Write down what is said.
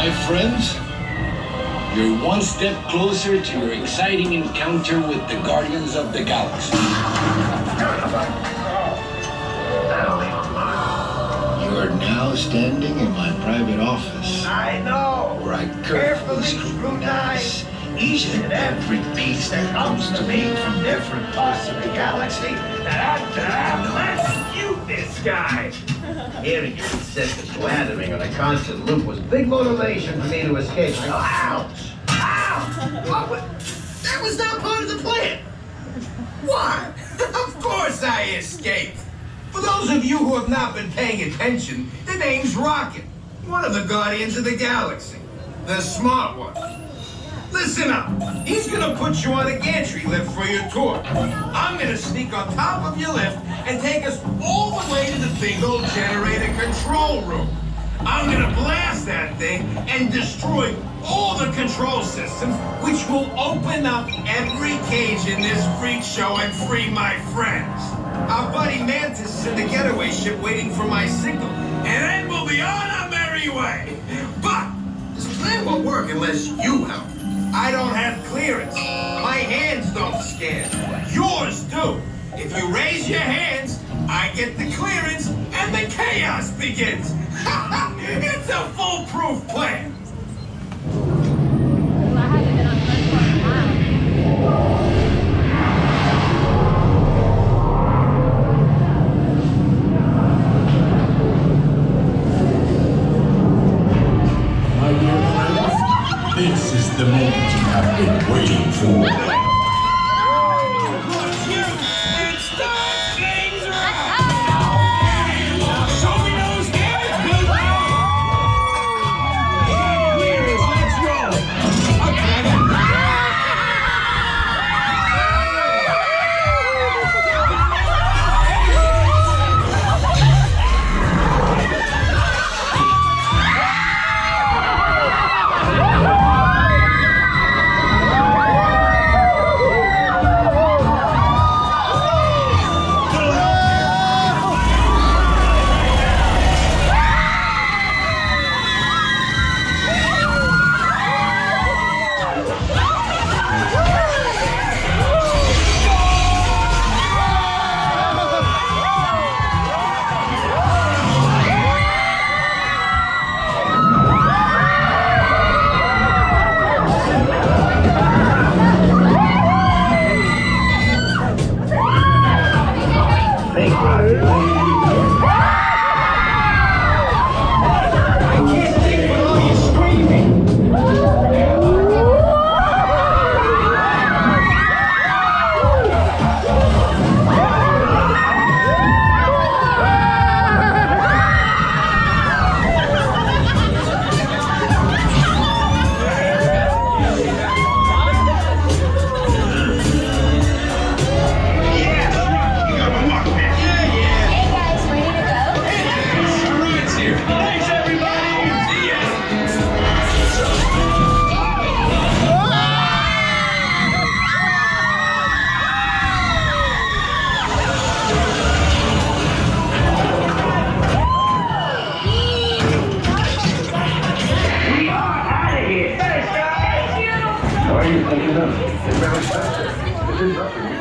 My friends, you're one step closer to your exciting encounter with the Guardians of the Galaxy. You're now standing in my private office. I know. Where I carefully scrutinize each and every piece that comes to me from different parts of the galaxy. Let's shoot this guy. Hearing your incessant blathering on a constant loop was big motivation for me to escape. I go, ouch! Ow! Oh, but that was not part of the plan. Why? Of course I escaped. For those of you who have not been paying attention, the name's Rocket, one of the Guardians of the Galaxy. The smart one. Listen up. He's gonna put you on a gantry lift for your tour. I'm gonna sneak on top of your lift and take us all the way to the big old generator control room. I'm gonna blast that thing and destroy all the control systems, which will open up every cage in this freak show and free my friends. Our buddy Mantis is in the getaway ship waiting for my signal, and then we'll be on our merry way. But this plan won't work unless you help. I don't have clearance. My hands don't scan. Yours do. If you raise your hands, I get the clearance and the chaos begins. It's a foolproof plan. My dear friends, this is the moment you have been waiting for. What are you thinking of? It really started. It did nothing.